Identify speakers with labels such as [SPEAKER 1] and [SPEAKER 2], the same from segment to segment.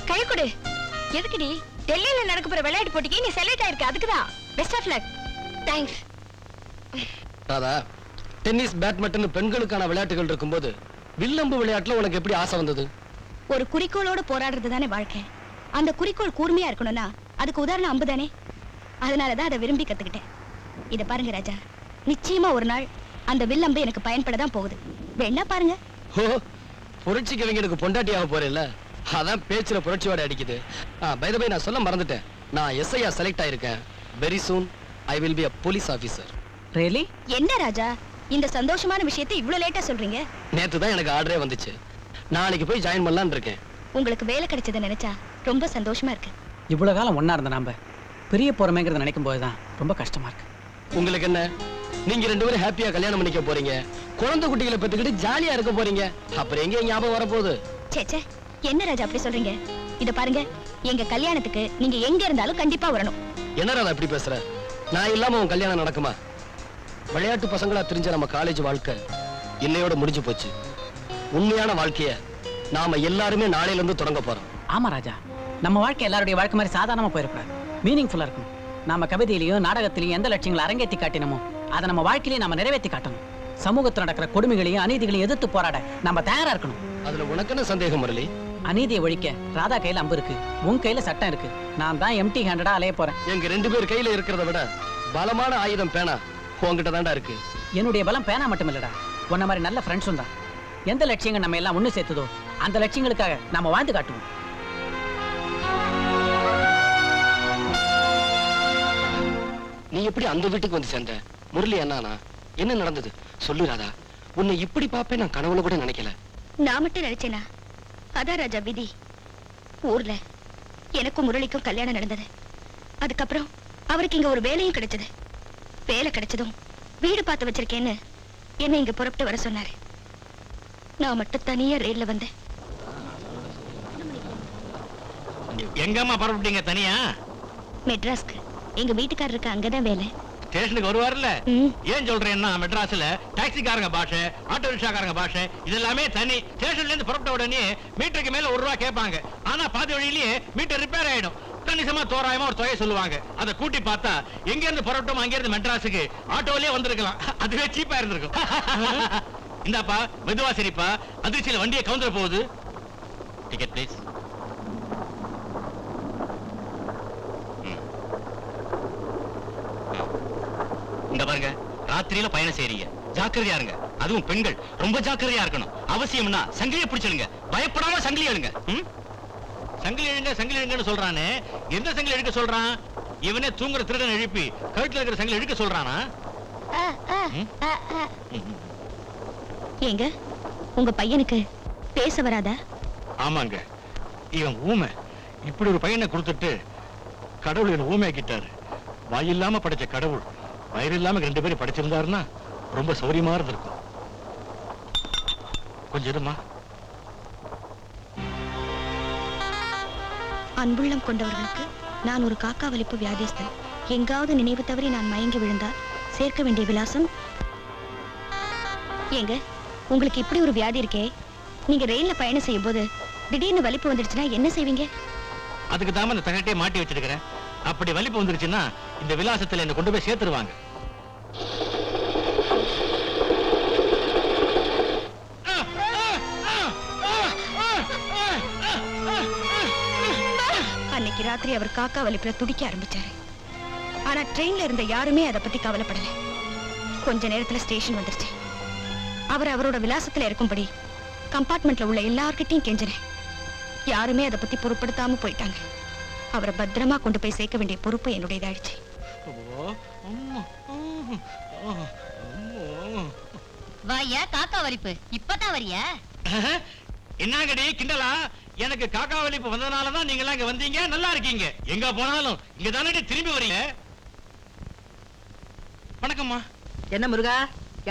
[SPEAKER 1] கை கொடு. எதுக்குடி? டெல்லியில நடக்க போற விளையாட்டு போட்டிக்கு நீ செலக்ட் ஆயிருக்க, அதுக்குதான். Best of luck. Thanks.
[SPEAKER 2] Radha, tennis badminton பெண்களுக்கான விளையாட்டுகள் இருக்கும்போது வில்லம்பு விளையாட்டுல உனக்கு எப்படி ஆசை வந்தது?
[SPEAKER 1] ஒரு குறிக்கோளோட போராடுறது தானே வாழ்க்கை. அந்த குறிக்கோள் கூர்மையா இருக்கணும்னா அதுக்கு உதாரணம் அம்பு தானே. அதனாலதான் அதை விரும்பி கத்துக்கிட்டேன். இத பாருங்க ராஜா, நிச்சயமா ஒரு நாள் அந்த வில்லம்பு எனக்கு பயன்படதான் போகுது. வேணா பாருங்க.
[SPEAKER 2] ஓ, புரட்சி கவிஞனுக்கு பொண்டாட்டியாக போறேல்ல, அதான் பேச்சுல புரட்சியோட அடிக்குது. பை தி வே, நான் சொல்ல மறந்துட்டேன். நான் எஸ்ஐயா செலக்ட் ஆயிருக்கேன். Very soon I will be a police officer.
[SPEAKER 3] Really?
[SPEAKER 1] என்ன ராஜா, இந்த சந்தோஷமான விஷயத்தை இவ்வளவு லேட்டா சொல்றீங்க?
[SPEAKER 2] நேத்து தான் எனக்கு ஆர்டரே வந்துச்சு. நாளைக்கு போய் ஜாயின் பண்ணலாம்னு இருக்கேன்.
[SPEAKER 1] உங்களுக்கு வேலை கிடைச்சதை நினைச்சா ரொம்ப சந்தோஷமா இருக்கு.
[SPEAKER 3] இவ்வளவு காலம் ஒண்ணா இருந்த நாம பிரிய போறமேங்கறத நினைக்கும் போதுதான் ரொம்ப கஷ்டமா இருக்கு.
[SPEAKER 2] உங்களுக்கு என்ன, நீங்க ரெண்டு பேரும் ஹாப்பியா கல்யாணம் பண்ணிக்க போறீங்க, குழந்தை குட்டிகளை பெத்துக்கிட்டு ஜாலியா இருக்க போறீங்க. அப்புறம் எங்க ஞாபகம் வரப்போகுது?
[SPEAKER 1] சேச்சே, என்ன ராஜா அப்படி சொல்றீங்க? இத பாருங்க, எங்க கல்யாணத்துக்கு நீங்க எங்க இருந்தாலும் கண்டிப்பா வரணும்.
[SPEAKER 2] என்ன ராதா இப்படி பேசுற? நான் இல்லாம உன் கல்யாணம் நடக்குமா? விளையாட்டு பசங்களா தெரிஞ்ச நம்ம காலேஜ் வாழ்க்கை இன்னையோட முடிஞ்சு போச்சு. உண்மையான வாழ்க்கைய நாம எல்லாருமே நாளையில இருந்து தொடங்க போறோம்.
[SPEAKER 3] ஆமா ராஜா, நம்ம வாழ்க்கை எல்லாருடைய வாழ்க்கை மாதிரி சாதாரணமா போயிடக்கூடாது. மீனிங்ஃபுல்லா இருக்கணும். நாம கவிதையிலையும் நாடகத்திலையும் எந்த லட்சியங்களை அரங்கேற்றி காட்டினமோ அதை நம்ம வாழ்க்கையிலேயே நம்ம நிறைவேற்றி காட்டணும். சமூகத்தில் நடக்கிற கொடுமைகளையும் அநீதிகளையும் எதிர்த்து போராட நம்ம தயாரா இருக்கணும்.
[SPEAKER 2] அதுல உனக்கு என்ன சந்தேகம் முரளி?
[SPEAKER 3] அநீதியை ஒழிக்க ராதா கையில அம்பு இருக்கு, உன் கையில சட்டம் இருக்கு. நான் தான் எம்டி ஹேண்டடா அலைய போறேன்.
[SPEAKER 2] எங்க ரெண்டு பேர் கையில இருக்கிறத விட பலமான ஆயுதம் பேனா உன்கிட்ட தான்டா இருக்கு.
[SPEAKER 3] என்னுடைய பலம் பேனா மட்டும் இல்லடா, உன்ன மாதிரி நல்ல ஃப்ரெண்ட்ஸும் தான். எந்த லட்சியங்கள் நம்ம எல்லாம் ஒண்ணு சேர்த்துதோ அந்த லட்சியங்களுக்காக நாம வாழ்ந்து காட்டுவோம்.
[SPEAKER 2] நீ எப்படி அந்த வீட்டுக்கு வந்து சேர்ந்த? முரளி அண்ணானா என்ன நடந்தது சொல்லு ராதா. உன்னை இப்படி பாப்பேன் நான் கனவுல கூட நினைக்கல.
[SPEAKER 1] நான் மட்டும் நினைச்சேனா? அதான் ராஜா விதி. ஊர்ல எனக்கும் முரளிக்கும் கல்யாணம் நடந்தது. அதுக்கப்புறம் அவருக்கு இங்க ஒரு வேலையும் கிடைச்சது. வேலை கிடைச்சதும் வீடு பார்த்து வச்சிருக்கேன்னு என்ன இங்க புறப்பட்டு வர சொன்னாரு. நான் மட்டும் தனியா ரயில்ல வந்தேன்.
[SPEAKER 4] எங்கம்மா புறப்பட்டீங்க தனியா?
[SPEAKER 1] மெட்ராஸ்க்கு. எங்க வீட்டுக்காரருக்கு அங்கதான் வேலை.
[SPEAKER 4] ஸ்டேஷனுக்கு வருவார்ல? ஏன் சொல்றேன்னா மெட்ராஸ்ல டாக்ஸிக்காரங்க பாஷை, ஆட்டோ ரிக்ஷாக்காரங்க பாஷை இதெல்லாமே தனி. ஸ்டேஷன்ல இருந்து புறப்பட்ட உடனே மீட்டருக்கு மேல ₹1 கேட்பாங்க. ஆனா பாதி வழியிலேயே மீட்டர் ரிப்பேர் ஆயிடும். கணிசமா தோராயமா ஒரு தொகை சொல்லுவாங்க. அதை கூட்டி பார்த்தா எங்க இருந்து புறப்பட்டோம் அங்க இருந்து மெட்ராஸுக்கு ஆட்டோலயே வந்திருக்கலாம். அதுவே சீப்பா இருந்திருக்கும். இந்தாப்பா மெதுவா சரிப்பா, அதிர்ச்சியில வண்டியை கவுந்துற போகுது. Ticket please. இந்த பாருங்க, ராத்திரியில பயணம் செய்றீங்க, ஜாக்கிரதையா இருங்க. அதுவும் பெண்கள் ரொம்ப ஜாக்கிரதையா இருக்கணும். அவசியம்னா சங்கிலியை பிடிச்சிடுங்க, பயப்படாம சங்கிலி எழுங்க. சங்கிலி எழுங்க சங்கிலி எழுங்கன்னு சொல்றானே, எந்த சங்கிலி எழுக்க சொல்றான்? இவனே தூங்குற திருடன் எழுப்பி கழுத்துல இருக்கிற சங்கிலி எழுக்க சொல்றானா?
[SPEAKER 1] ஏங்க, உங்க பையனுக்கு பேச வராதா?
[SPEAKER 4] ஆமாங்க, இவன் ஊமை. இப்படி ஒரு பையனை கொடுத்துட்டு கடவுள் இவன் ஊமையாக்கிட்டாரு. வாயில்லாம படைச்ச கடவுள் வயிறு இல்லாம 2 பேரும் படைச்சிருந்தாருன்னா ரொம்ப சௌரியமா இருந்திருக்கும். கொஞ்சம் இருமா.
[SPEAKER 1] அன்புள்ளம் கொண்டவர்களுக்கு நான் ஒரு காக்கா வலிப்பு வியாதிஸ்தன். எங்காவது நினைவு தவறி நான் மயங்கி விழுந்தால் சேர்க்க வேண்டிய விலாசம். ஏங்க, உங்களுக்கு இப்படி ஒரு வியாதி இருக்கே, நீங்க ரயில்ல பயணம் செய்யும் போது திடீர்னு வலிப்பு வந்துடுச்சுன்னா என்ன செய்வீங்க?
[SPEAKER 4] அதுக்கு தான் இந்த தகட்டே மாட்டி வச்சிருக்கிறேன். அப்படி வலிப்பு வந்துருச்சுன்னா இந்த விலாசத்துல என்ன கொண்டு போய் சேர்த்துருவாங்க.
[SPEAKER 1] அன்னைக்கு ராத்திரி அவர் காக்கா வலிப்புல துடிக்க ஆரம்பிச்சாரு. ஆனா ட்ரெயின்ல இருந்த யாருமே அதை பத்தி கவலைப்படல. கொஞ்ச நேரத்துல ஸ்டேஷன் வந்துருச்சு. அவர் அவரோட விலாசத்துல இருக்கும்படி கம்பார்ட்மெண்ட்ல உள்ள எல்லார்கிட்டையும் கெஞ்சினேன். யாருமே அதை பத்தி பொருட்படுத்தாம போயிட்டாங்க. அவரை பத்திரமா கொண்டு போய் சேர்க்க வேண்டிய பொறுப்பு என்னுடையதாயிடுச்சு.
[SPEAKER 5] வாயா காக்கா வலிப்பு, இப்பதான் வரியா?
[SPEAKER 4] என்னங்கடி கிண்டலா? எனக்கு காக்கா வலிப்பு வந்ததுனாலதான் நீங்க எல்லாம் இங்க வந்தீங்க. நல்லா இருக்கீங்க. எங்க போனாலும் இங்க தானே திரும்பி வரீங்க. வணக்கம்மா.
[SPEAKER 6] என்ன முருகா,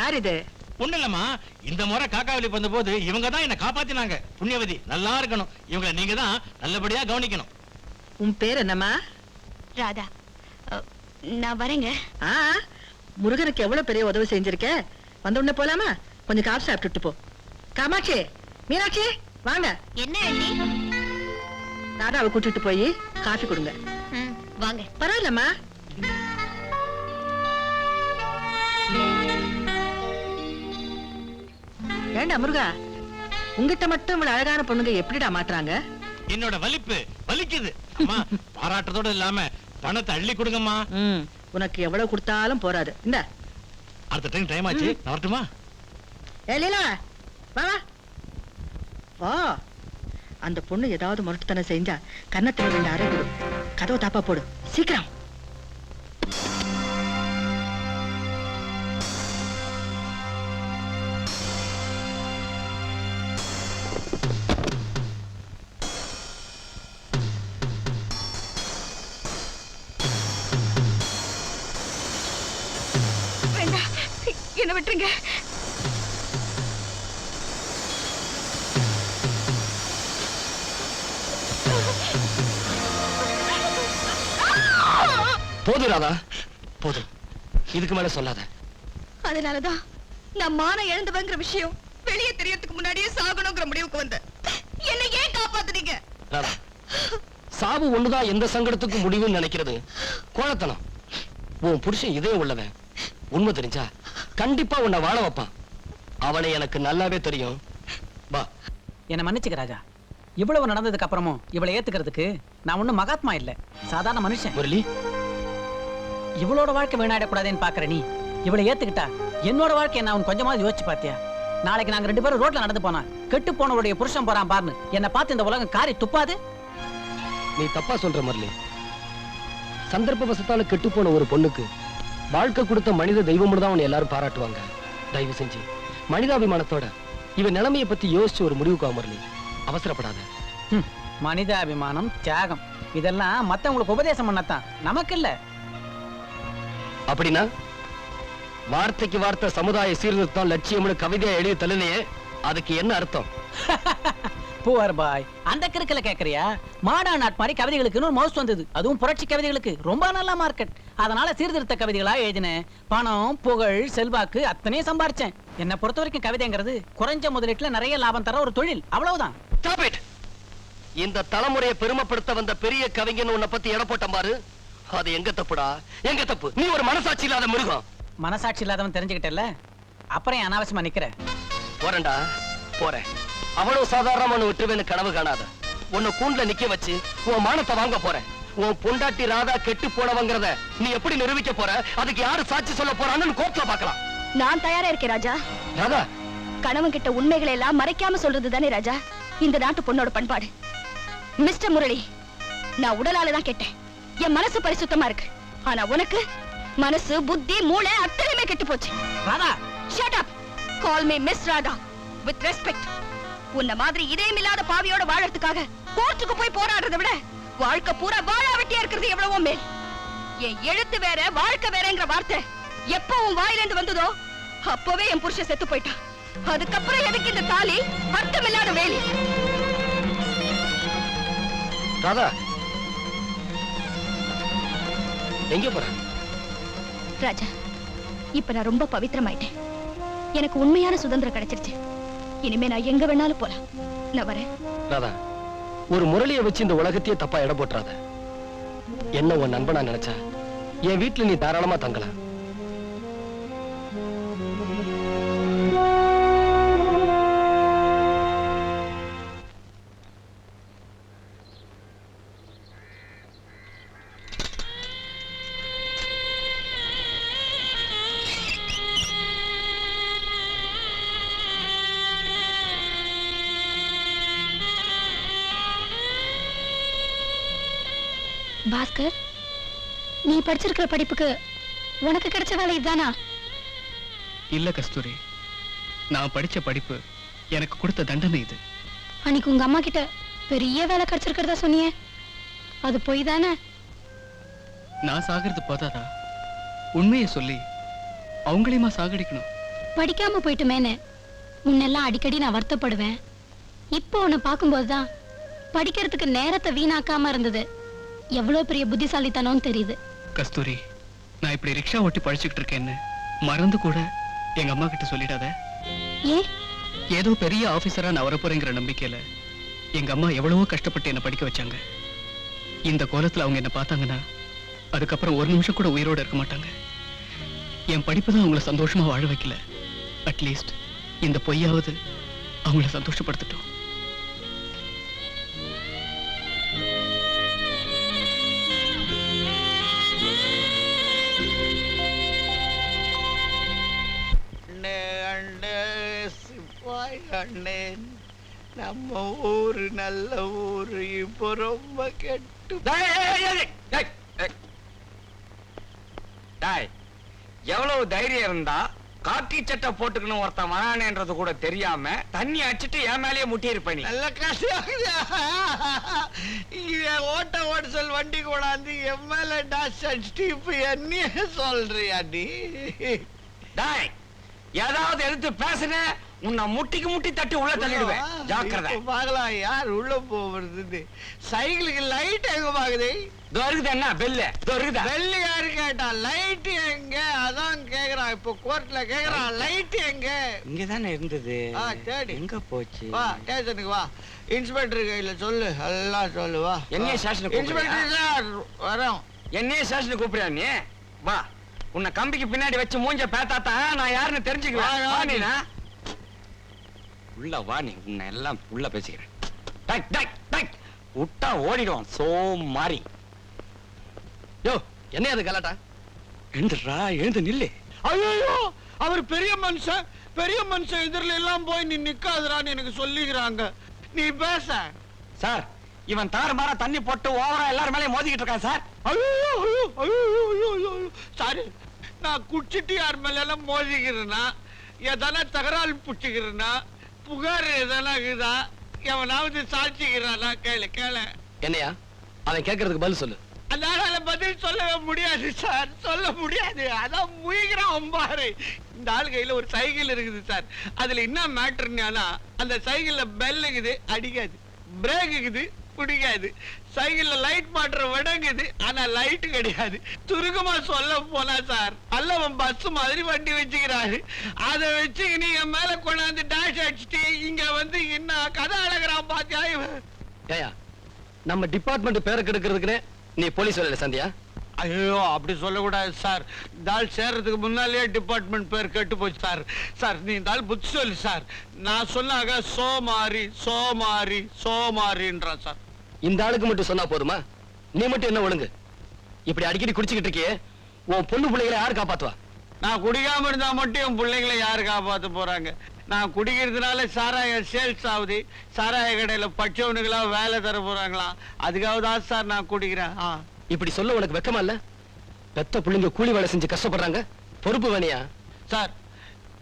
[SPEAKER 6] யார் இது?
[SPEAKER 4] ஒண்ணு இல்லம்மா, இந்த முறை காக்கா வலிப்பு வந்த போது இவங்க தான் என்ன காப்பாத்தினாங்க. புண்ணியவதி, நல்லா இருக்கணும். இவங்களை நீங்க தான் நல்லபடியா கவனிக்கணும்.
[SPEAKER 6] உன் பேர் என்னம்மா?
[SPEAKER 1] ராதா. நான் வரேங்க.
[SPEAKER 6] முருகனுக்கு எவ்வளவு பெரிய உதவி செஞ்சிருக்க. வந்த உடனே போலாமா? கொஞ்சம் காசு சாப்பிட்டுட்டு போ. காமாட்சி, மீனாட்சி வாங்க.
[SPEAKER 5] என்ன அண்ணி?
[SPEAKER 6] ராதாவை கூட்டிட்டு போய் காஃபி கொடுங்க.
[SPEAKER 5] வாங்க.
[SPEAKER 6] பரவாயில்லம்மா. ஏண்டா முருகா, உங்கிட்ட மட்டும் இவ்வளவு அழகான பொண்ணுங்க எப்படிடா மாத்துறாங்க?
[SPEAKER 4] என்னோட வலிப்பு வலிக்குது அம்மா. பாராட்டத்தோட இல்லாம பணத்தை அள்ளி கொடுங்கம்மா.
[SPEAKER 6] உனக்கு எவ்வளவு கொடுத்தாலும் போறாது. இந்த
[SPEAKER 4] அடுத்த டைம் டைம் ஆச்சு, நான் வரட்டுமா?
[SPEAKER 6] ஏ லீலா, வா வா வா. அந்த பொண்ணு ஏதாவது முரட்டுத்தனம் செஞ்சா கன்னத்துல 2 அறை கொடு. கதவை தாப்பா போடு சீக்கிரம்.
[SPEAKER 1] என்ன விட்டுருங்க.
[SPEAKER 2] போதும் ராதா, போதும். இதுக்கு மேல சொல்லாத.
[SPEAKER 1] அதனாலதான் நான் மானம் இழந்தவங்கிற விஷயம் வெளியே தெரியறதுக்கு முன்னாடியே சாகணுங்கிற முடிவுக்கு வந்தேன். என்னை ஏன் காப்பாத்துறீங்க?
[SPEAKER 2] ராதா, சாவு ஒண்ணுதான் எந்த சங்கடத்துக்கும் முடிவுன்னு நினைக்கிறது கோழத்தனம். உன் புருஷன் இதே உள்ளவன். உண்மை தெரிஞ்சா கண்டிப்பா உன்னை வாழ வைப்பான். அவனை எனக்கு நல்லாவே தெரியும். வா.
[SPEAKER 3] என்ன மன்னிச்சுக்க ராஜா. இவ்வளவு நடந்ததுக்கு அப்புறமும் இவளை ஏத்துக்கிறதுக்கு நான் ஒண்ணும் மகாத்மா இல்ல, சாதாரண மனுஷன்.
[SPEAKER 2] முரளி,
[SPEAKER 3] இவளோட வாழ்க்கை வீணாயிடக்கூடாதுன்னு பாக்குற நீ இவளை ஏத்துக்கிட்டா என்னோட வாழ்க்கை என்ன அவன் கொஞ்சமாவது யோசிச்சு பாத்தியா? நாளைக்கு நாங்க 2 பேரும் ரோட்ல நடந்து போனா கெட்டு போனவருடைய புருஷன் போறான் பாருன்னு என்ன பார்த்து இந்த உலகம் காரி துப்பாது?
[SPEAKER 2] நீ தப்பா சொல்ற முரளி. சந்தர்ப்ப வசத்தால கெட்டு போன ஒரு பொண்ணுக்கு வாழ்க்கை கொடுத்த மனித தெய்வம் தான் உன்னை எல்லாரும் பாராட்டுவாங்க. தயவு செஞ்சு மனிதாபிமானத்தோட இவன் நிலைமையை பத்தி யோசிச்சு ஒரு முடிவுக்கு முரளி. அவசரப்படாத.
[SPEAKER 3] மனிதாபிமானம், தியாகம் இதெல்லாம் மத்தவங்களுக்கு உபதேசம் பண்ணத்தான், நமக்கு இல்ல.
[SPEAKER 2] அப்படின்னா வார்த்தைக்கு வார்த்தை சமுதாய சீர்திருத்தம் லட்சியம்னு கவிதையை எழுதி தள்ளினையே, அதுக்கு என்ன அர்த்தம்?
[SPEAKER 3] புவர் பாய், அந்த கிறுக்கல கேக்குறியா? மாடா நாட் மாதிரி கவிதைகளுக்குன்னு ஒரு மவுஸ் வந்தது, அதுவும் புரட்சி கவிதைகளுக்கு ரொம்ப நல்ல மார்க்கெட். அதனால சீர்திருத்த கவிதைகளா எழுதினேன். பணம், புகழ், செல்வாக்கு அத்தனையும் சம்பாரிச்சேன். என்ன பொறுத்த வரைக்கும் கவிதைங்கிறது குறைஞ்ச முதலீட்டுல நிறைய லாபம் தர ஒரு தொழில், அவ்வளவுதான்.
[SPEAKER 2] இந்த தலைமுறையை பெருமைப்படுத்த வந்த பெரிய கவிஞன் உன்னை பத்தி எடை போட்ட பாரு. அது எங்க தப்புடா, எங்க தப்பு? நீ ஒரு மனசாட்சி இல்லாத மிருகம்.
[SPEAKER 3] மனசாட்சி இல்லாதவன் தெரிஞ்சுக்கிட்டல, அப்புறம் ஏன் அனாவசியமா நிக்கிற?
[SPEAKER 2] போறேன்டா, போறேன். அவ்வளவு சாதாரணமா ஒன்னு விட்டுவேன்னு கனவு காணாத. உன்னை கூண்டுல நிக்க வச்சு உன் மானத்தை வாங்க போறேன். உன் பொண்டாட்டி ராதா கெட்டு போனவங்கிறத நீ எப்படி நிரூபிக்க போற? அதுக்கு யாரு சாட்சி சொல்ல போறான்னு கோர்ட்ல பார்க்கலாம்.
[SPEAKER 1] நான் தயாரா இருக்கேன் ராஜா.
[SPEAKER 2] ராதா,
[SPEAKER 1] கணவன் கிட்ட உண்மைகளை எல்லாம் மறைக்காம சொல்றது தானே ராஜா இந்த நாட்டு பொண்ணோட பண்பாடு. மிஸ்டர் முரளி, நான் உடலால தான் கேட்டேன். என் மனசு பரிசுத்தமா இருக்கு. ஆனா உனக்கு மனசு, புத்தி, மூளை அத்தனையுமே கெட்டு போச்சு.
[SPEAKER 3] Radha,
[SPEAKER 1] shut up. Call me miss Radha with respect. உன்ன மாதிரி இதயம் இல்லாத பாவியோட வாழறதுக்காக கோர்ட்டுக்கு போய் போராடுறதை விட வாழ்க்கை பூரா வாழாவட்டியா இருக்கிறது எவ்வளவோ மேல். என் எழுத்து வேற, வாழ்க்கை வேறங்கிற வார்த்தை எப்போ உன் வாயிலிருந்து வந்ததோ அப்பவே என் புருஷன் செத்து போயிட்டான். அதுக்கப்புறம் எதுக்கு இந்த தாலி? அர்த்தம் இல்லாத வேலி.
[SPEAKER 2] ராதா, எங்க போற?
[SPEAKER 1] ராஜா, இப்ப நான் ரொம்ப பவித்திரமாயிட்டேன். எனக்கு உண்மையான சுதந்திரம் கிடைச்சிருச்சு. இனிமே நான் எங்க வேணாலும் போலாம். நான் வரேன்.
[SPEAKER 2] ராதா, ஒரு முரளியை வச்சு இந்த உலகத்தையே தப்பா எடை போட்டுறாத. என்ன உன் நண்பனா நினைச்சா என் வீட்டுல நீ தாராளமா தங்கலாம்.
[SPEAKER 1] பாஸ்கர், நீ படிச்சிருக்கிற படிப்புக்கு உனக்கு கிடைச்ச வேலை இதுதானா?
[SPEAKER 7] இல்ல கஸ்தூரி, நான் படிச்ச படிப்பு எனக்கு கொடுத்த தண்டனை இது.
[SPEAKER 1] அன்னைக்கு உங்க அம்மா கிட்ட பெரிய வேலை கிடைச்சிருக்கிறதா சொன்னியே, அது பொய் தானே?
[SPEAKER 7] நான் சாகிறது போதாதா? உண்மையை சொல்லி அவங்களையுமா சாகடிக்கணும்?
[SPEAKER 1] படிக்காம போயிட்டுமேன்னு முன்னெல்லாம் அடிக்கடி நான் வருத்தப்படுவேன். இப்போ உன்னை பார்க்கும்போதுதான் படிக்கிறதுக்கு நேரத்தை வீணாக்காம இருந்தது எவ்வளவு பெரிய புத்திசாலித்தனம்னு தெரியுது.
[SPEAKER 7] கஸ்தூரி, நான் இப்படி ரிக்ஷா ஓட்டி படிச்சுக்கிட்டு இருக்கேன்னு மறந்து கூட எங்க அம்மா கிட்ட சொல்லிடாத.
[SPEAKER 1] ஏன்?
[SPEAKER 7] ஏதோ பெரிய ஆபீசரா நான் வரப்போறேங்கிற நம்பிக்கையில எங்க அம்மா எவ்வளவோ கஷ்டப்பட்டு என்ன படிக்க வச்சாங்க. இந்த கோலத்துல அவங்க என்ன பார்த்தாங்கன்னா அதுக்கப்புறம் ஒரு நிமிஷம் கூட உயிரோட இருக்க மாட்டாங்க. என் படிப்பு தான் அவங்கள சந்தோஷமா வாழ வைக்கல. அட்லீஸ்ட் இந்த பொய்யாவது அவங்கள சந்தோஷப்படுத்தட்டும்.
[SPEAKER 8] நம்ம ஊரு நல்ல ஊரு இப்போ ரொம்ப கெட்டு.
[SPEAKER 9] எவ்வளவு தைரியம் இருந்தா காக்கி சட்டை போட்டுக்கணும் ஒருத்தன் வரானேன்றது கூட தெரியாம தண்ணி அடிச்சுட்டு என் மேலேயே முட்டி இருப்ப. நீ
[SPEAKER 8] நல்ல கஷ்டம். ஓட்ட ஓட்டல் வண்டி கூடாந்து என் மேல டாஸ் அடிச்சுட்டு இப்ப என்ன சொல்றியா நீ?
[SPEAKER 9] டாய், ஏதாவது எடுத்து பேசுன உன்னை முட்டிக்கு முட்டி தட்டி உள்ள தள்ளிடுவேன். ஜாக்கிரதை.
[SPEAKER 8] பாக்கலாம் யார் உள்ள போறது. சைக்கிளுக்கு லைட் எங்க பாக்குது?
[SPEAKER 9] வருகுது. என்ன பெல்லு
[SPEAKER 8] பெல்லு யாரு கேட்டா? லைட் எங்க? அதான் கேக்குறான். இப்போ கோர்ட்ல கேக்குறான் லைட் எங்க?
[SPEAKER 9] இங்கதானே இருந்தது.
[SPEAKER 8] தேடி
[SPEAKER 9] எங்க போச்சு?
[SPEAKER 8] வா ஸ்டேஷனுக்கு வா. இன்ஸ்பெக்டர் கையில சொல்லு, எல்லாம் சொல்லு. வா.
[SPEAKER 9] என்ன ஸ்டேஷனுக்கு?
[SPEAKER 8] இன்ஸ்பெக்டர் சார் வரோம்.
[SPEAKER 9] என்ன ஸ்டேஷனுக்கு கூப்பிடுறியா நீ? வா. உன்னை கம்பிக்கு பின்னாடி வச்சு மூஞ்ச பேத்தாத்தான் நான் யாருன்னு தெரிஞ்சுக்குவேன். உள்ள வா. நீ உன்னை எல்லாம் உள்ள பேசிக்கிறேன். விட்டா ஓடிடுவான். சோ மாறி.
[SPEAKER 2] யோ, என்ன அது கலாட்டா?
[SPEAKER 9] எழுந்துடுறா, எழுந்து நில்லு.
[SPEAKER 8] ஐயோ, அவர் பெரிய மனுஷன் எதிரில எல்லாம் போய் நீ நிக்காதுறான்னு எனக்கு சொல்லிக்கிறாங்க. நீ பேச.
[SPEAKER 9] சார், இவன் தாறுமாறா தண்ணி போட்டு ஓவரா எல்லாரும் மேலே மோதிக்கிட்டு இருக்கான் சார்.
[SPEAKER 8] சாரி, நான் குடிச்சிட்டு யார் மேல எல்லாம் மோதிக்கிறேன்னா, எதனா தகராறு புடிச்சுக்கிறேன்னா, புகார் எதனா இருக்குதா, எவனாவது சாட்சிக்கிறானா? கேளு.
[SPEAKER 2] என்னையா அவன் கேட்கறதுக்கு பதில் சொல்லு.
[SPEAKER 8] அதனால பதில் சொல்லவே முடியாது சார், சொல்ல முடியாது. அதான் முயகிறான் பாரு. இந்த ஆள் கையில ஒரு சைக்கிள் இருக்குது சார். அதுல என்ன மேட்டர்னா, அந்த சைக்கிள்ல பெல் இருக்குது, அடிக்காது. பிரேக் இருக்குது, பிடிக்காது. சைக்கிள்ல லைட் மாட்டுற விடங்குது, ஆனா லைட் கிடையாது. துருக்கமா சொல்ல போனா சார், அல்லவன் பஸ் மாதிரி வண்டி வச்சுக்கிறாரு. அதை வச்சு நீங்க மேல கொண்டாந்து டாஷ் அடிச்சுட்டு இங்க வந்து என்ன கதை அழகிறான் பாத்தியா?
[SPEAKER 2] ஏயா, நம்ம டிபார்ட்மெண்ட் பேரை கெடுக்கிறதுக்குன்னு நீ போலீஸ் வேலையில சந்தியா?
[SPEAKER 8] ஐயோ, அப்படி சொல்லக்கூடாது சார். இந்த ஆள் சேர்றதுக்கு முன்னாலேயே டிபார்ட்மெண்ட் பேர் கெட்டு போச்சு சார். சார், நீ இந்த ஆள் புத்தி சொல்லு சார். நான் சொன்னாங்க சோமாரின்றான் சார்.
[SPEAKER 2] இந்த ஆளுக்கு மட்டும் சொன்னா போதுமா? நீ மட்டும் என்ன ஒழுங்கு? இப்படி அடிக்கடி குடிச்சுக்கிட்டு இருக்கியே, உன் பொண்ணு பிள்ளைகளை யாரு காப்பாத்துவா?
[SPEAKER 8] நான் குடிக்காம இருந்தா மட்டும் என் பிள்ளைங்களை யாரு காப்பாத்த போறாங்க? நான் குடிக்கிறதுனால சாராய சேல்ஸ் ஆகுது. சாராய கடையில பச்சவனுங்களா வேலை தர போறாங்களா? அதுக்காகதான் சார் நான் குடிக்கிறேன்.
[SPEAKER 2] இப்படி சொல்ல உனக்கு வெக்கமா இல்ல? பெத்த பிள்ளைங்க கூலி வேலை செஞ்சு கஷ்டப்படுறாங்க, பொறுப்பு வேணையா?
[SPEAKER 8] சார்,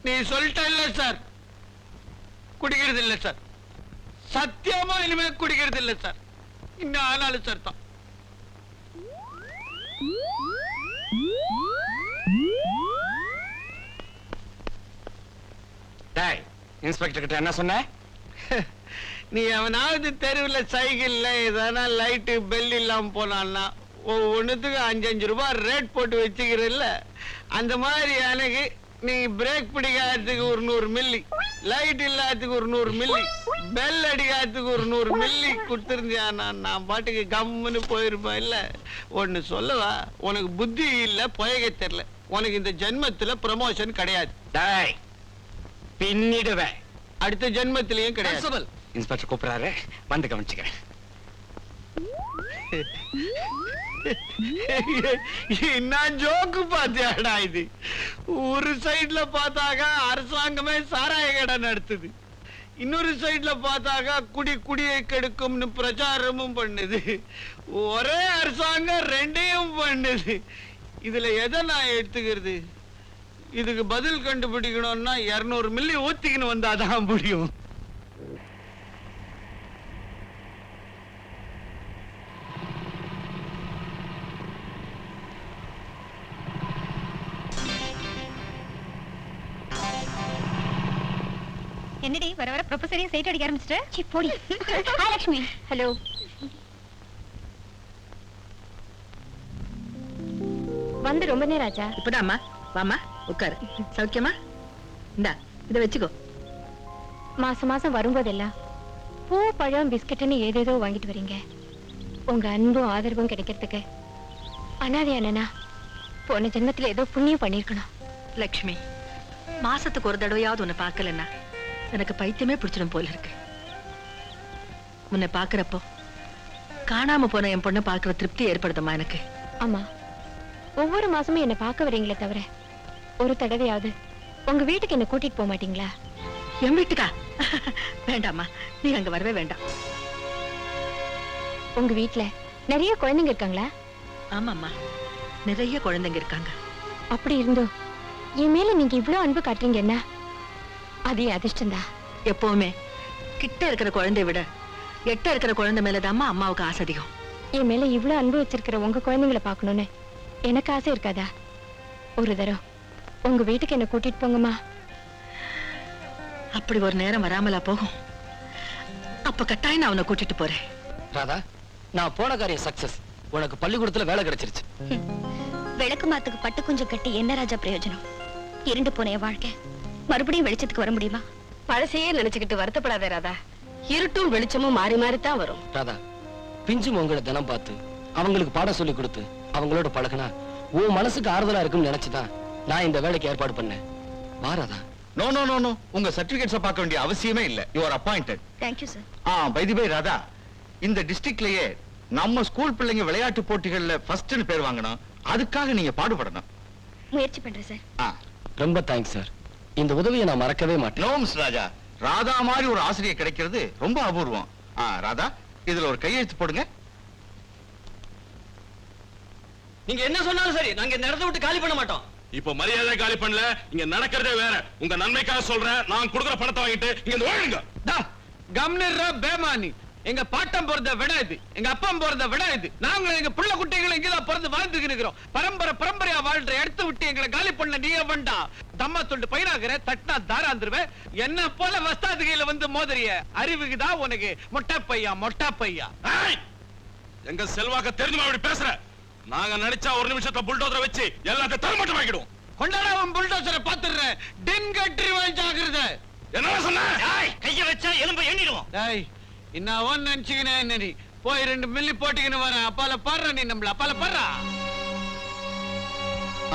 [SPEAKER 8] நீ சொல்லிட்ட இல்ல சார், குடிக்கிறது இல்ல சார். சத்தியமா இனிமே குடிக்கிறது இல்ல சார். இன்னும் ஆனாலும் சார் தான்.
[SPEAKER 9] இன்ஸ்பெக்டர் கிட்ட என்ன சொன்ன?
[SPEAKER 8] நீ அவனாவது தெருவில் சைக்கிள்ல எதனா லைட்டு பெல் இல்லாம போனான்னா ஒவ்வொன்றுத்துக்கு 5 ரூபாய் ரேட் போட்டு வச்சுக்கிறல்ல, அந்த மாதிரி எனக்கு நீ பிரேக் பிடிக்காததுக்கு ஒரு 100 மில்லி, லைட் இல்லாததுக்கு ஒரு 100 மில்லி, பெல் அடிக்காததுக்கு ஒரு 100 மில்லி கொடுத்துருந்தியா நான் பாட்டுக்கு கம்முன்னு போயிருப்பேன். இல்ல ஒன்னு சொல்லவா, உனக்கு புத்தி இல்ல, பொயக தெரியல. உனக்கு இந்த ஜென்மத்துல ப்ரமோஷன் கிடையாது.
[SPEAKER 9] பின்னிடுவேன்.
[SPEAKER 8] அடுத்த ஜென்மத்திலையும் கிடையாது.
[SPEAKER 9] இன்ஸ்பெக்டர் கூப்பிடுறாரு, வந்து கவனிச்சுக்கிறேன்.
[SPEAKER 8] என்ன ஜோக்கு பாத்தியாடா இது? ஒரு சைட்ல பார்த்தாக்கா அரசாங்கமே சாராய கடை நடத்துது, இன்னொரு சைட்ல பார்த்தாக்கா குடியை கெடுக்கும்னு பிரச்சாரமும் பண்ணுது. ஒரே அரசாங்கம் ரெண்டையும் பண்ணுது. இதுல எதை நான் எடுத்துக்கிறது? இதுக்கு பதில் கண்டுபிடிக்கணும்னா 200 மில்லி ஊத்திக்கணும் வந்தாதான் முடியும்.
[SPEAKER 1] என்னடி வர வர ப்ரொபசரையும் சைட் அடிக்க ஆரம்பிச்சிட்ட? சி போடி. ஹாய் லட்சுமி. ஹலோ. வந்து ரொம்ப நேரம் ஆச்சா?
[SPEAKER 6] இப்பதாம்மா. வாமா உட்காரு. சௌக்கியமா? இந்தா இதை வச்சுக்கோ.
[SPEAKER 1] மாசம் மாசம் வரும்போதெல்லாம் பூ பழம் பிஸ்கட்னு ஏதேதோ வாங்கிட்டு வரீங்க. உங்க அன்பும் ஆதரவும் கிடைக்கிறதுக்கு அனாதை அண்ணனா போன ஜென்மத்துல ஏதோ புண்ணியம் பண்ணிருக்கணும்.
[SPEAKER 6] லக்ஷ்மி, மாசத்துக்கு ஒரு தடவையாவது உன்னை பார்க்கலன்னா எனக்கு பைத்தியமே பிடிச்சிடும் போல இருக்கு. உன்னை பாக்குறப்போ காணாம போன என் பொண்ணை பாக்குற திருப்தி ஏற்படுதுமா எனக்கு.
[SPEAKER 1] ஆமா, ஒவ்வொரு மாசமும் என்ன பார்க்க வரீங்களே தவிர ஒரு தடவையாவது உங்க வீட்டுக்கு என்ன கூட்டிட்டு போக மாட்டீங்களா?
[SPEAKER 6] என் வீட்டுக்கா? வேண்டாமா, நீ அங்க வரவே வேண்டாம்.
[SPEAKER 1] உங்க வீட்டுல நிறைய குழந்தைங்க இருக்காங்களா?
[SPEAKER 6] ஆமாம்மா, நிறைய குழந்தைங்க இருக்காங்க.
[SPEAKER 1] அப்படி இருந்தோ என் மேல நீங்க இவ்வளவு அன்பு காட்டுறீங்க, என்ன அது அதிர்ஷ்டம்தான்.
[SPEAKER 6] எப்பவுமே கிட்ட இருக்கிற குழந்தைய விட எட்ட இருக்கிற குழந்தை மேலதாம்மா அம்மாவுக்கு ஆசை அதிகம்.
[SPEAKER 1] என் மேல இவ்வளவு அன்பு வச்சிருக்கிற உங்க குழந்தைங்களை பார்க்கணும்னு எனக்கு ஆசை இருக்காதா? ஒரு தரம் உங்க வீட்டுக்கு என்ன கூட்டிட்டு போங்கம்மா.
[SPEAKER 6] அப்படி ஒரு நேரம் வராமலா போகும்? அப்ப கட்டாயம் நான் உன்னை கூட்டிட்டு போறேன்.
[SPEAKER 2] ராதா, நான் போன காரியம் சக்சஸ். உனக்கு பள்ளிக்கூடத்துல வேலை கிடைச்சிருச்சு.
[SPEAKER 1] விளக்கு மாத்துக்கு பட்டு கொஞ்சம் கட்டி என்ன ராஜா பிரயோஜனம்? இருண்டு போன வாழ்க்கை மறுபடியும் வெளிச்சத்துக்கு வர முடியுமா? பழசையே நினைச்சுக்கிட்டு வருத்தப்படாத ராதா. இருட்டும் வெளிச்சமும் மாறி மாறித்தான் வரும்.
[SPEAKER 2] ராதா, பிஞ்சு உங்களை தினம் பார்த்து அவங்களுக்கு பாடம் சொல்லி கொடுத்து அவங்களோட பழகினா உன் மனசுக்கு ஆறுதலா இருக்கும்னு நினைச்சுதான் நான் இந்த வேலைக்கு ஏற்பாடு பண்ணேன். வா Radha.
[SPEAKER 10] No no no no, உங்க சர்டிபிகேட்ஸ பார்க்க வேண்டிய அவசியமே இல்ல. You are appointed.
[SPEAKER 1] Thank you sir.
[SPEAKER 10] By the by Radha, இந்த டிஸ்ட்ரிக்ட்லயே நம்ம ஸ்கூல் பிள்ளைங்க விளையாட்டு போட்டிகள்ல ஃபர்ஸ்ட்னு பேர் வாங்கணும். அதுக்காக நீங்க பாடுபடணும்.
[SPEAKER 1] முயற்சி பண்றேன் சார்.
[SPEAKER 2] ரொம்ப தேங்க்ஸ் சார். இந்த உதவியை நான் மறக்கவே மாட்டேன்.
[SPEAKER 10] நோ மிஸ் ராஜா, ராதா மாதிரி ஒரு ஆசிரியர் கிடைக்கிறது ரொம்ப அபூர்வம். ராதா, இதுல ஒரு கையெழுத்து போடுங்க.
[SPEAKER 2] நீங்க என்ன சொன்னாலும் சரி, நாங்க இந்த இடத்தை விட்டு காலி பண்ண மாட்டோம்.
[SPEAKER 11] இப்போ மரியாதை காலி பண்ணல, இங்க நடக்கிறதே வேற. உங்க நன்மைக்காக சொல்றேன், நான் கொடுக்குற பணத்தை வாங்கிட்டு இங்க ஓடுங்க.
[SPEAKER 8] கம்னர்ரா பேமானி. எங்க பாட்டம் போறத விட இது, எங்க அப்பா போறத விட இது. நாங்க எங்க புள்ள குட்டிகளை இங்கதான் பிறந்து வாழ்ந்துட்டு இருக்கிறோம். பரம்பரையா வாழ்ற எடுத்து விட்டு எங்களை காலி பண்ண நீ வேண்டா. தம்மா தொண்டு பயிராகிற தட்டினா தாராந்துருவேன். என்ன போல வஸ்தாதுகையில வந்து மோதறிய அறிவுக்குதா உனக்கு? மொட்டை பையா.
[SPEAKER 11] எங்க செல்வாக்க தெரிஞ்சுமா அப்படி பேசுற? நாங்க நினைச்சா ஒரு நிமிஷத்துல புல்டோசரை வச்சு எல்லாத்தையும் தரமட்டம் வாங்கிடுவோம்.
[SPEAKER 8] கொண்டாடாம புல்டோசரை பாத்துறேன். டின் கட்டி வாங்கிச்சாக்குறத
[SPEAKER 11] என்ன சொன்ன?
[SPEAKER 4] கைய வச்சா எலும்பை எண்ணிடுவோம்.
[SPEAKER 8] இன்னும் நினைச்சுக்கினே என்ன நீ போய் 2 மில்லி போட்டுக்கின்னு வரேன். அப்பால பாடுற நீ நம்மள அப்பால பாடுறா.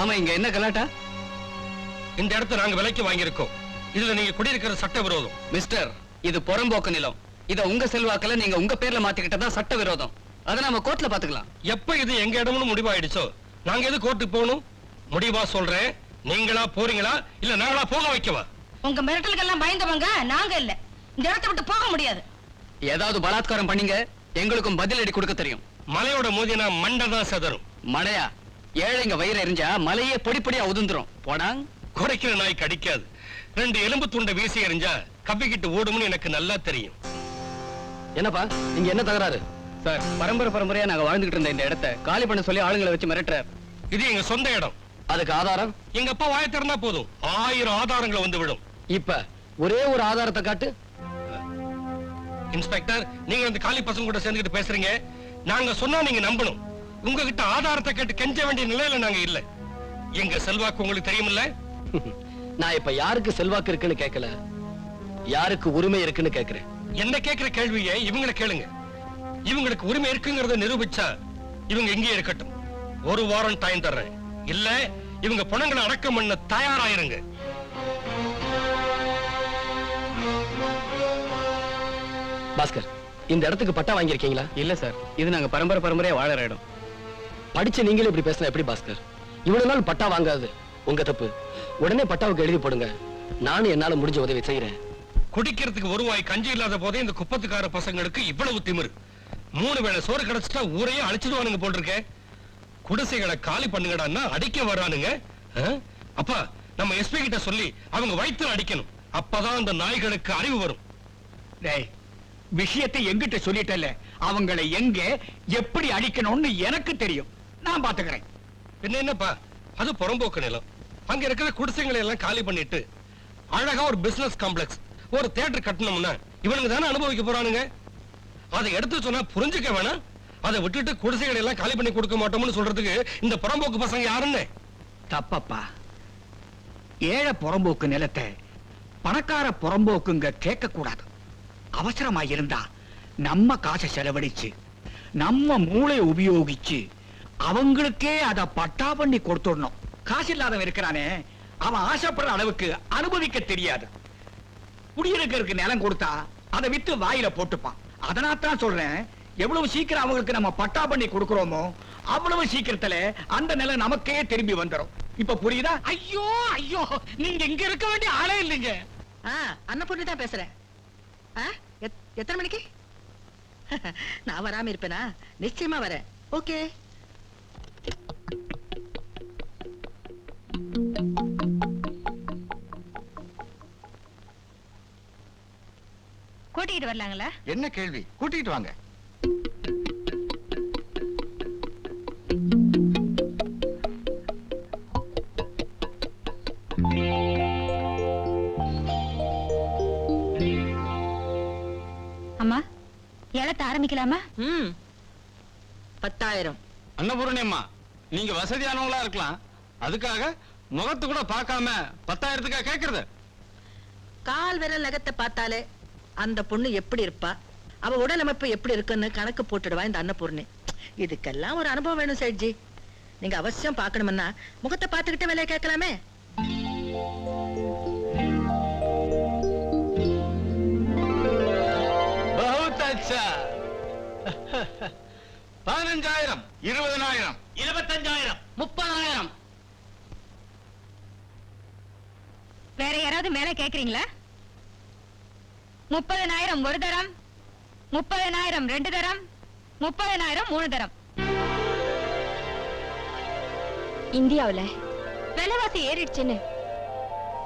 [SPEAKER 2] ஆமா, இங்க என்ன கலாட்டா?
[SPEAKER 11] இந்த இடத்தை நாங்க விலைக்கு வாங்கியிருக்கோம். இதுல நீங்க குடியிருக்கிற சட்ட விரோதம்.
[SPEAKER 2] மிஸ்டர், இது புறம்போக்கு நிலம். இத உங்க செல்வாக்குல நீங்க உங்க பேர்ல மாத்திக்கிட்டதா சட்ட விரோதம். அத நாம கோர்ட்ல பாத்துக்கலாம்.
[SPEAKER 11] எப்ப இது எங்க இடம்னு முடிவாயிடுச்சோ நாங்க எது கோர்ட்டுக்கு போகணும்? முடிவா சொல்றேன். நீங்களா போறீங்களா இல்ல நாங்களா போக வைக்கவா?
[SPEAKER 5] உங்க மிரட்டலுக்கெல்லாம் பயந்தவங்க நாங்க இல்ல. இந்த இடத்தை விட்டு போக முடியாது.
[SPEAKER 2] ஏதாவது பலாத்காரம் பண்ணீங்க, எங்களுக்கும் பதிலடி கொடுக்க தெரியும்.
[SPEAKER 11] மலையோட மோதினா மண்டை தான் செதறும்.
[SPEAKER 2] மழையா? ஏழைங்க வயிறு எரிஞ்சா மலையே பொடிப்படியா உதிர்ந்துரும். போடாங்.
[SPEAKER 11] குறைக்கிற நாய் கடிக்காது. 2 எலும்பு துண்டை வீசி எறிஞ்சா கப்பிக்கிட்டு ஓடும்னு எனக்கு நல்லா தெரியும்.
[SPEAKER 2] என்னப்பா, இங்க என்ன தகராறு? சார், பரம்பரையா நாங்க வாழ்ந்துகிட்டு இருந்த இந்த இடத்தை காலி பண்ண சொல்லி ஆளுங்களை வச்சு மிரட்டுறார்.
[SPEAKER 11] இது எங்க சொந்த இடம்.
[SPEAKER 2] அதுக்கு ஆதாரம்?
[SPEAKER 11] எங்க அப்பா வாயை திறந்தா போதும் 1000 ஆதாரங்களை வந்து விடும்.
[SPEAKER 2] இப்ப ஒரே ஒரு ஆதாரத்தை காட்டு.
[SPEAKER 11] இன்ஸ்பெக்டர், நீங்க இந்த காலி பசங்க கூட சேர்ந்துக்கிட்டு பேசுறீங்க. நாங்க சொன்னா நீங்க நம்பணும். உங்ககிட்ட ஆதாரத்தை கேட்டு கெஞ்ச வேண்டிய நிலையில நாங்க இல்ல. எங்க செல்வாக்கு உங்களுக்கு தெரியுமில்ல?
[SPEAKER 2] நான் இப்ப யாருக்கு செல்வாக்கு இருக்குன்னு கேட்கல, யாருக்கு உரிமை இருக்குன்னு கேட்கிறேன்.
[SPEAKER 11] என்ன கேட்கிற கேள்வியை இவங்களை கேளுங்க. இவங்களுக்கு உரிமை இருக்குங்கிறத நிரூபிச்சா இவங்க இங்கே இருக்கட்டும். 1 வாரம் டைம் தர்றேன். இல்ல இவங்க பணங்களை அடக்கம் பண்ண தயாராயிருங்க.
[SPEAKER 2] பாஸ்கர், இந்த இடத்துக்கு பட்டா வாங்கியிருக்கீங்களா? இல்ல சார், இது நாங்க பரம்பரையா வாழற இடம். படிச்சு நீங்களே இப்படி பேசினா எப்படி பாஸ்கர்? இவ்வளவு நாள் பட்டா வாங்காது உங்க தப்பு. உடனே பட்டாவுக்கு எழுதி போடுங்க. நானும் என்னால முடிஞ்ச உதவி செய்யறேன்.
[SPEAKER 11] குடிக்கிறதுக்கு 1 வாய் கஞ்சி இல்லாத போதே இந்த குப்பத்துக்கார பசங்களுக்கு இவ்வளவு திமிரு. 3 வேளை சோறு கிடைச்சிட்டா ஊரையே அழிச்சிடுவானுங்க போட்டிருக்க. குடிசைகளை காலி பண்ணுங்கடான்னா அடிக்க வர்றானுங்க. அப்பா, நம்ம எஸ்பி கிட்ட சொல்லி அவங்க வயித்துல அடிக்கணும். அப்பதான் அந்த நாய்களுக்கு அறிவு வரும்.
[SPEAKER 8] விஷயத்தை எங்கிட்ட சொல்லிட்டல, அவங்களை எங்க எப்படி அடிக்கணும்னு எனக்கு தெரியும். நான் பாத்துக்கிறேன்.
[SPEAKER 11] பின்ன என்னப்பா, அது புறம்போக்கு நிலம். அங்க இருக்கிற குடிசைகளை எல்லாம் காலி பண்ணிட்டு அழகா ஒரு பிசினஸ் காம்ப்ளெக்ஸ், ஒரு தியேட்டர் கட்டணும்னா இவனுக்கு தானே அனுபவிக்க போறானுங்க. அதை எடுத்து சொன்னா புரிஞ்சுக்க வேணாம். அதை விட்டுட்டு குடிசைகளை எல்லாம் காலி பண்ணி கொடுக்க மாட்டோம்னு சொல்றதுக்கு இந்த புறம்போக்கு பசங்க யாருன்னு?
[SPEAKER 8] தப்பப்பா. ஏழை புறம்போக்கு நிலத்தை பணக்கார புறம்போக்குங்க கேட்க கூடாது. அவசரமா இருந்தா
[SPEAKER 12] நம்ம காசை செலவழிச்சு நம்ம மூளையை உபயோகிச்சு அவங்களுக்கே அத பட்டா பண்ணி கொடுத்துடணும். காசு இல்லாதவன் இருக்கிறானே, அவன் ஆசைப்படுற அளவுக்கு அனுபவிக்க தெரியாது. குடியிருக்கிறதுக்கு நிலம் கொடுத்தா அதை வித்து வாயில போட்டுப்பான். அதனால்தான் சொல்றேன், எவ்வளவு சீக்கிரம் அவங்களுக்கு நம்ம பட்டா பண்ணி கொடுக்கிறோமோ அவ்வளவு சீக்கிரத்துல அந்த நிலம் நமக்கே திரும்பி வந்துடும். இப்ப புரியுதா?
[SPEAKER 3] ஐயோ ஐயோ, நீங்க இங்க இருக்க வேண்டிய ஆளே இல்லைங்க.
[SPEAKER 6] அன்னபூர்ணி தான் பேசுறேன். எத்தனை மணிக்கு? நான் வராம இருப்பேனா? நிச்சயமா வரேன். ஓகே.
[SPEAKER 1] கூட்டிட்டு வரலாங்களா?
[SPEAKER 10] என்ன கேள்வி? கூட்டிட்டு வாங்க.
[SPEAKER 1] அம்மா, ஏலத்தை ஆரம்பிக்கலாமா?
[SPEAKER 6] 10,000.
[SPEAKER 4] அன்னபூரணி அம்மா, நீங்க வசதியானவங்களா இருக்கலாம், அதுக்காக முகத்து கூட பார்க்காம 10,000த்துக்கா கேக்குறது?
[SPEAKER 6] கால் விரல் நகத்தை பார்த்தாலே அந்த பொண்ணு எப்படி இருப்பா, அவ உடல் அமைப்பு எப்படி இருக்குன்னு கணக்கு போட்டுடுவா இந்த அன்னபூர்ணி. இதுக்கெல்லாம் ஒரு அனுபவம் வேணும் சேட்ஜி. நீங்க அவசியம் பார்க்கணும்னா முகத்தை பார்த்துக்கிட்ட வேலையை கேட்கலாமே.
[SPEAKER 4] बहुत अच्छा. 15,000,
[SPEAKER 10] 20,000,
[SPEAKER 4] 25,000, 30,000.
[SPEAKER 1] வேற யாராவது மேல கேக்குறீங்களா? 30,000 ஒரு தரம், 30,000 ரெண்டு தரம், 30,000 மூணு தரம். இந்தியாவுல விலைவாசி ஏறிடுச்சுன்னு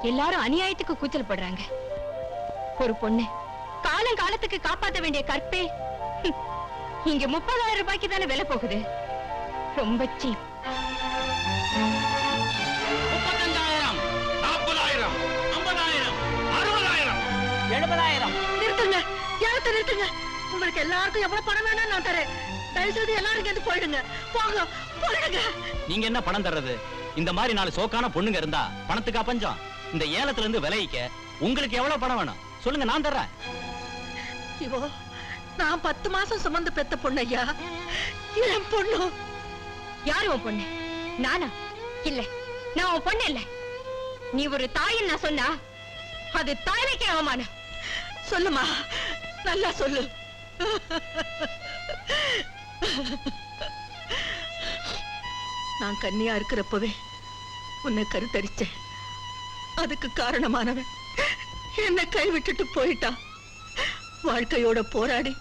[SPEAKER 1] எல்லாரும் அநியாயத்துக்கு கூச்சல் படுறாங்க. ஒரு பொண்ணு காலம் காலத்துக்கு காப்பாற்ற வேண்டிய கற்பே இங்க 30,000 ரூபாய்க்கு தானே விலை போகுது. ரொம்ப சீப்.
[SPEAKER 4] 35,000, 40,000, 50,000, 60,000,
[SPEAKER 3] 70,000.
[SPEAKER 6] நிறுத்துங்க, ஏலத்தை நிறுத்துங்க. உங்களுக்கு எல்லாருக்கும் எவ்வளவு பணம் வேணும் நான் தரேன். தயவு செய்து எல்லாரும் இங்க போயிடுங்க. போங்க, போயிடுங்க.
[SPEAKER 13] நீங்க என்ன பணம் தர்றது? இந்த மாதிரி 4 சோக்கான பொண்ணுங்க இருந்தா பணத்துக்கு பஞ்சம். இந்த ஏலத்துல இருந்து விலையிக்க உங்களுக்கு எவ்வளவு பணம் வேணும் சொல்லுங்க, நான் தர்றேன்.
[SPEAKER 6] இவோ நான் 10 மாசம் சுமந்து பெத்த பொண்ணு ஐயா. என் பொண்ணு.
[SPEAKER 1] யாரு உன் பொண்ணு? நானா? இல்ல, நான் உன் பொண்ணு இல்ல. நீ ஒரு தாயின் நான் சொன்னா அது தாய்மைக்கு அவமானம்.
[SPEAKER 6] சொல்லுமா, நல்லா சொல்லு. நான் கன்னியா இருக்கிறப்பவே உன்னை கருத்தரிச்சேன். அதுக்கு காரணமானவன் என்னை கைவிட்டுட்டு போயிட்டான். வாழ்க்கையோட போராடி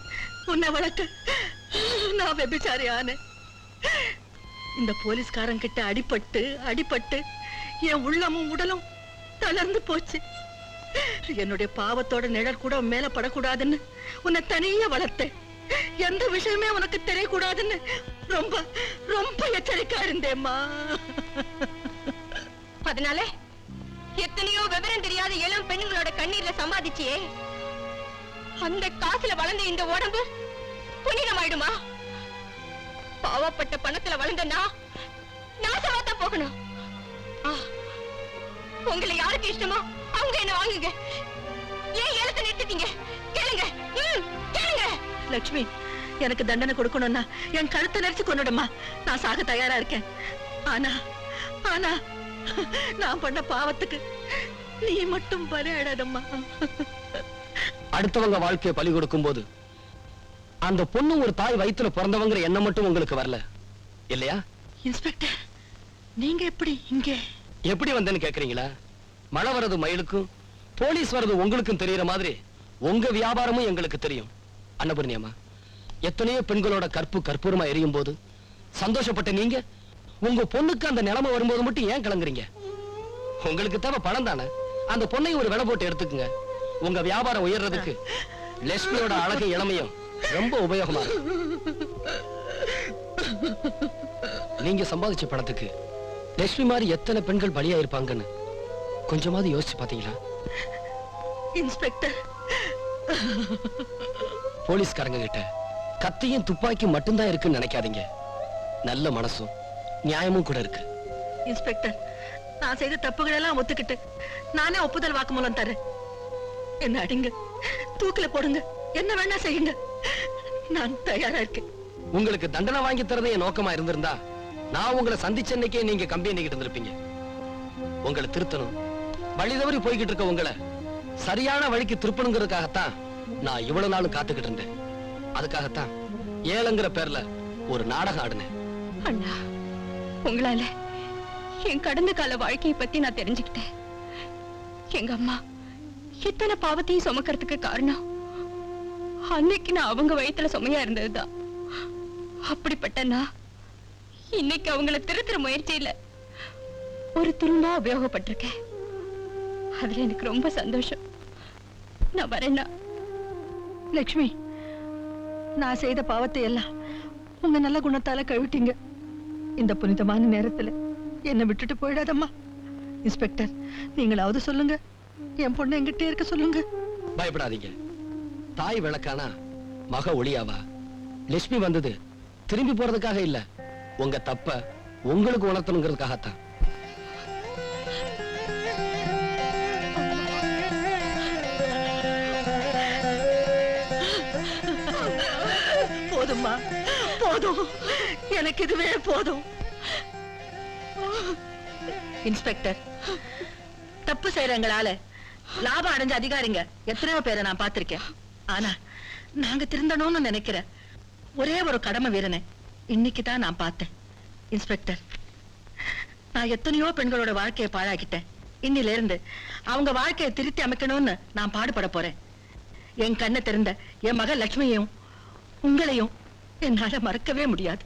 [SPEAKER 6] உன்னை வளர்க்க நான் வெபிச்சாரி ஆனேன். இந்த போலீஸ்காரன் கிட்ட அடிபட்டு அடிபட்டு என் உள்ளமும் உடலும் தளர்ந்து போச்சு. என்னுடைய பாவத்தோட நிழல் கூட மேல படக்கூடாதுன்னு உன்னை தனியா வளர்த்தேன். எந்த விஷயமே உனக்கு தெரியக்கூடாதுன்னு ரொம்ப ரொம்ப எச்சரிக்கா இருந்தேம்மா.
[SPEAKER 1] அதனால எத்தனையோ விவரம் தெரியாத இளம் பெண்களோட கண்ணீர்ல சம்பாதிச்சியே, அந்த காசுல வளர்ந்த இந்த உடம்பு புனிதமாயிடுமா? பாவப்பட்ட பணத்துல வளர்ந்தனா நாசமாத்தான் போகணும். உங்களை யாருக்கு இஷ்டமோ அவங்க என்ன வாங்குங்க. ஏன் ஏலத்தை நிறுத்திட்டீங்க? கேளுங்க, கேளுங்க.
[SPEAKER 6] லட்சுமி, எனக்கு தண்டனை கொடுக்கணும்னா என் கழுத்தை நெரிச்சு கொண்டுடுமா. நான் சாக தயாரா இருக்கேன். ஆனா ஆனா நான் பண்ண பாவத்துக்கு நீ மட்டும் பலியாடாதம்மா.
[SPEAKER 2] அடுத்தவங்க வாழ்க்கையை பலி கொடுக்கும் போது அந்த பொண்ணு ஒரு தாய் வயித்துல பிறந்தவங்கிற எண்ணம் மட்டும் உங்களுக்கு வரல இல்லையா?
[SPEAKER 6] இன்ஸ்பெக்டர், நீங்க எப்படி இங்க?
[SPEAKER 2] எப்படி வந்தேன்னு கேக்குறீங்களா? மழை வர்றது மயிலுக்கும் போலீஸ் வர்றது உங்களுக்கும் தெரியற மாதிரி உங்க வியாபாரமும் எங்களுக்கு தெரியும். அன்னபூர்ணி அம்மா, எத்தனையோ பெண்களோட கற்பு கற்பூரமா எரியும் போது சந்தோஷப்பட்ட நீங்க உங்க பொண்ணுக்கு அந்த நிலைமை வரும்போது மட்டும் ஏன் கலங்குறீங்க? உங்களுக்கு தேவை பணம் தானே. அந்த பொண்ணை ஒரு விலை போட்டு எடுத்துக்குங்க. உங்க வியாபாரம் உயர்றதுக்கு லட்சுமியோட அழகு இளமையும் ரொம்ப உபயோகமா இருக்கு. நீங்க சம்பாதிச்ச பணத்துக்கு லட்சுமி மாதிரி எத்தனை பெண்கள் பலியா இருப்பாங்கன்னு கொஞ்சமாவது யோசிச்சு பாத்தீங்களா?
[SPEAKER 6] இன்ஸ்பெக்டர்,
[SPEAKER 2] போலீஸ்காரங்க கிட்ட கத்தியும் துப்பாக்கியும் மட்டும்தான் இருக்குன்னு நினைக்காதீங்க. நல்ல மனசும் நியாயமும் கூட இருக்கு.
[SPEAKER 6] இன்ஸ்பெக்டர், நான் செய்த தப்புகள் எல்லாம் ஒத்துக்கிட்டு நானே ஒப்புதல் வாக்குமூலம் தரேன். என்ன அடிங்க, தூக்கில போடுங்க. என்ன வேணா செய்யுங்க, நான் தயாரா இருக்கேன்.
[SPEAKER 2] உங்களுக்கு தண்டனை வாங்கி தரதே என் நோக்கமா இருந்திருந்தா நான் உங்களை சந்திச்ச அன்னைக்கே நீங்க கம்பி எண்ணிக்கிட்டு இருந்திருப்பீங்க. உங்களை திருத்தணும், வழி தவறி போய்கிட்டு இருக்க உங்களை சரியான வழிக்கு திருப்பணுங்கிறதுக்காகத்தான் நான் இவ்வளவு நாளும் காத்துக்கிட்டு இருந்தேன். அதுக்காகத்தான் ஏலங்கிற பேர்ல ஒரு நாடகம் ஆடினேன்.
[SPEAKER 1] அண்ணா, உங்களால என் கடந்த கால வாழ்க்கையை பத்தி நான் தெரிஞ்சுக்கிட்டேன். எங்க அம்மா எத்தனை பாவத்தையும் சுமக்கிறதுக்கு காரணம் அன்னைக்கு நான் அவங்க வயித்துல சுமையா இருந்ததுதான். அப்படிப்பட்ட நான் இன்னைக்கு அவங்கள திருத்துற முயற்சியில ஒரு துரும்பா உபயோகப்பட்டிருக்கேன். அதுல எனக்கு ரொம்ப சந்தோஷம். நான் வரேன்னா.
[SPEAKER 6] லட்சுமி, நான் செய்த பாவத்தை எல்லாம் உங்க நல்ல குணத்தால கழுவிட்டீங்க. இந்த புனிதமான நேரத்துல என்னை விட்டுட்டு போயிடாதம்மா. இன்ஸ்பெக்டர், நீங்களாவது சொல்லுங்க, என் பொண்ணு என்கிட்ட இருக்க சொல்லுங்க.
[SPEAKER 2] பயப்படாதீங்க. தாய் விளக்கானா மக ஒளியாவா? லட்சுமி வந்தது திரும்பி போறதுக்காக இல்ல, உங்க தப்ப உங்களுக்கு உணர்த்தணுங்கிறதுக்காகத்தான்.
[SPEAKER 6] போதும்மா, போதும், எனக்கு இதுவே போதும். இன்ஸ்பெக்டர், தப்பு செய்யறங்களால லாபம் அடைஞ்ச அதிகாரிங்க எத்தனையோ பேரை நான் பார்த்திருக்கேன். ஆனா நாங்க திருந்தணும்னு நினைக்கிற ஒரே ஒரு கடமை வீரனை இன்னைக்குதான் நான் பார்த்தேன். இன்ஸ்பெக்டர், நான் எத்தனையோ பெண்களோட வாழ்க்கையை பாழாக்கிட்டேன். இன்னில இருந்து அவங்க வாழ்க்கையை திருத்தி அமைக்கணும்னு நான் பாடுபட போறேன். என் கண்ணை திறந்த என் மகள் லட்சுமியையும் உங்களையும் என்னால மறக்கவே முடியாது.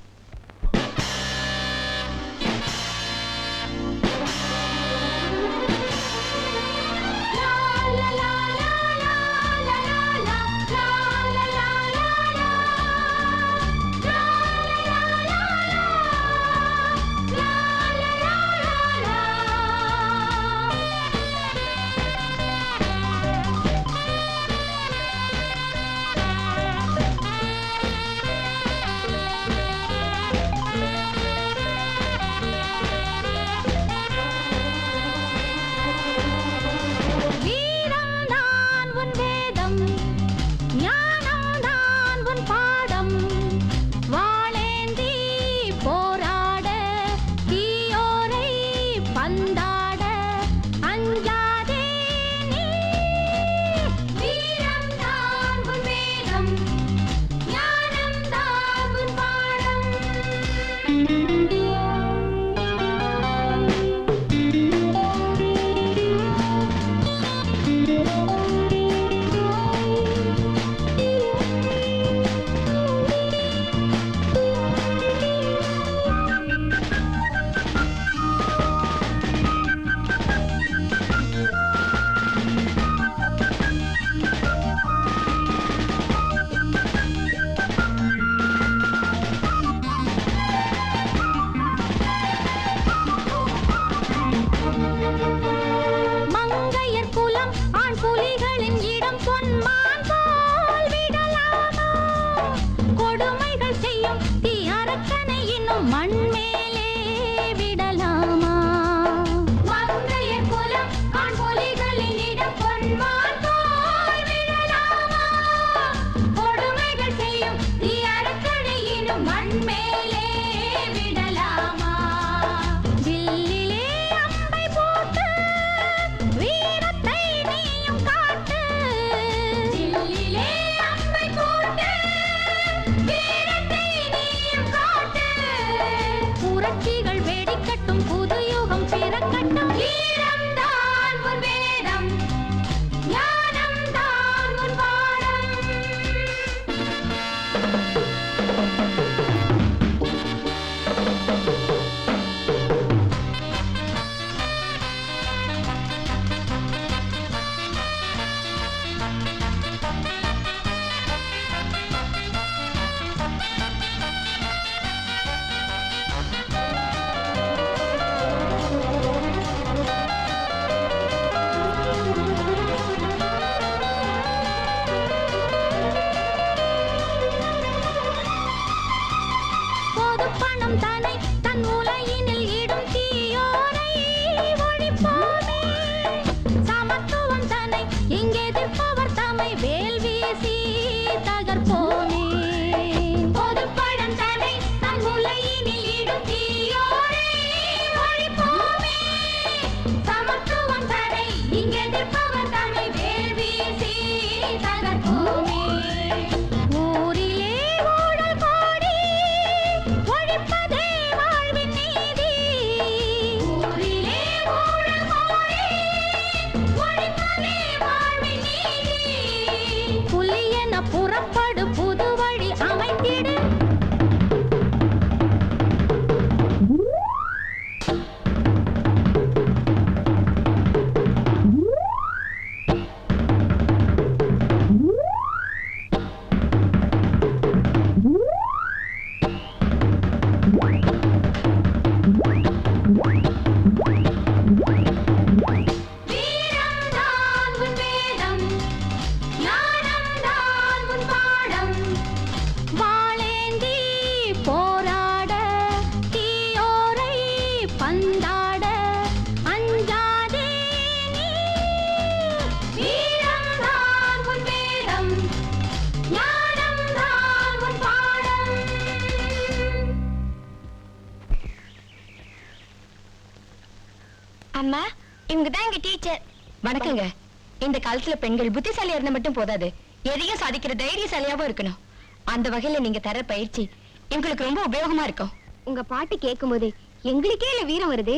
[SPEAKER 14] இங்கே எதிர்ப்பவர் தம்மை வேல் வீசி
[SPEAKER 1] அம்மா இவங்க தான் எங்க டீச்சர். வணக்கங்க. இந்த காலத்துல பெண்கள் புத்திசாலியா இருந்தா மட்டும் போதாது, எதையும் சாதிக்கிற தைரியசாலியாவும் இருக்கணும். அந்த வகையில நீங்க தர பயிற்சி எங்களுக்கு ரொம்ப உபயோகமா இருக்கும்.
[SPEAKER 14] உங்க பாட்டு கேட்கும்போது எங்களுக்கே இல்ல வீரம் வருது.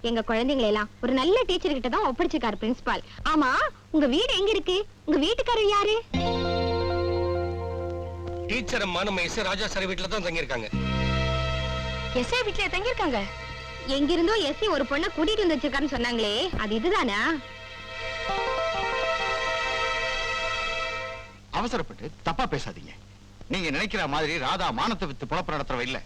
[SPEAKER 14] எங்க குழந்தைங்களை எல்லாம் ஒரு நல்ல டீச்சர் கிட்ட தான் ஒப்படைச்சிருக்காரு பிரின்சிபால். ஆமா, உங்க வீடு எங்க இருக்கு? உங்க வீட்டுக்காரர் யாரு?
[SPEAKER 11] டீச்சர் அம்மா நம்ம எஸ் ராஜா சார் வீட்டுல தான் தங்கியிருக்காங்க.
[SPEAKER 1] எஸ்ஐ வீட்டுல தங்கியிருக்காங்க?
[SPEAKER 14] எங்கிருந்தோ எஸ்சி ஒரு பொண்ணை கூட்டிட்டு வந்து வச்சிருக்காருன்னு சொன்னாங்களே, அது இதுதானா?
[SPEAKER 10] அவசரப்பட்டு தப்பா பேசாதீங்க. நீங்க நினைக்கிற மாதிரி ராதா மானத்தை வித்து பொழப்பு நடத்துறவ இல்ல.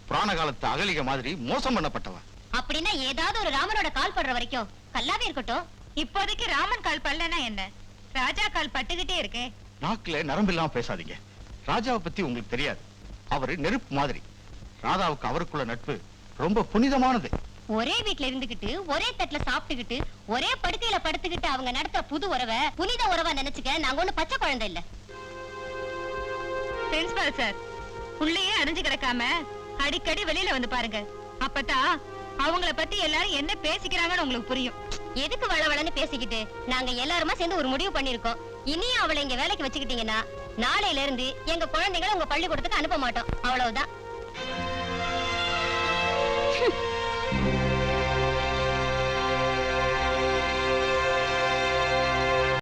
[SPEAKER 10] புராண காலத்து அகலிக மாதிரி மோசம் பண்ணப்பட்டவ.
[SPEAKER 5] அப்படின்னா ஏதாவது ஒரு ராமனோட கால் படுற வரைக்கும் கல்லாவே இருக்கட்டும்.
[SPEAKER 1] இப்போதைக்கு ராமன் கால் பல்லனா என்ன, ராஜா கால் பட்டுக்கிட்டே இருக்கு.
[SPEAKER 10] நாக்குல நரம்பு இல்லாம பேசாதீங்க. ராஜாவை பத்தி உங்களுக்கு தெரியாது. அவரு நெருப்பு மாதிரி. ராதாவுக்கு அவருக்குள்ள நட்பு ரொம்ப புனிதமானது.
[SPEAKER 5] ஒரே வீட்ல இருந்துகிட்டு ஒரே தட்டுல சாப்பிட்டுக்கிட்டு ஒரே படுக்கையில படுத்துக்கிட்டு அவங்க நடத்த புது உறவை புனித உறவா நினைச்சுக்க நாங்க ஒண்ணு பச்சை குழந்தை இல்ல.
[SPEAKER 1] பிரின்சிபால் சார், உள்ளேயே அடைஞ்சு கிடக்காம அடிக்கடி வெளியில வந்து பாருங்க. அப்பதான் அவங்கள பத்தி எல்லாரும் என்ன பேசிக்கிறாங்கன்னு உங்களுக்கு புரியும்.
[SPEAKER 5] எதுக்கு வளவளன்னு பேசிக்கிட்டு நாங்க எல்லாருமா சேர்ந்து ஒரு முடிவு பண்ணிருக்கோம். இனியும் அவளை இங்க வேலைக்கு வச்சுக்கிட்டீங்கன்னா நாளையில இருந்து எங்க குழந்தைகளை உங்க பள்ளிக்கூடத்துக்கு அனுப்ப மாட்டோம். அவ்வளவுதான்.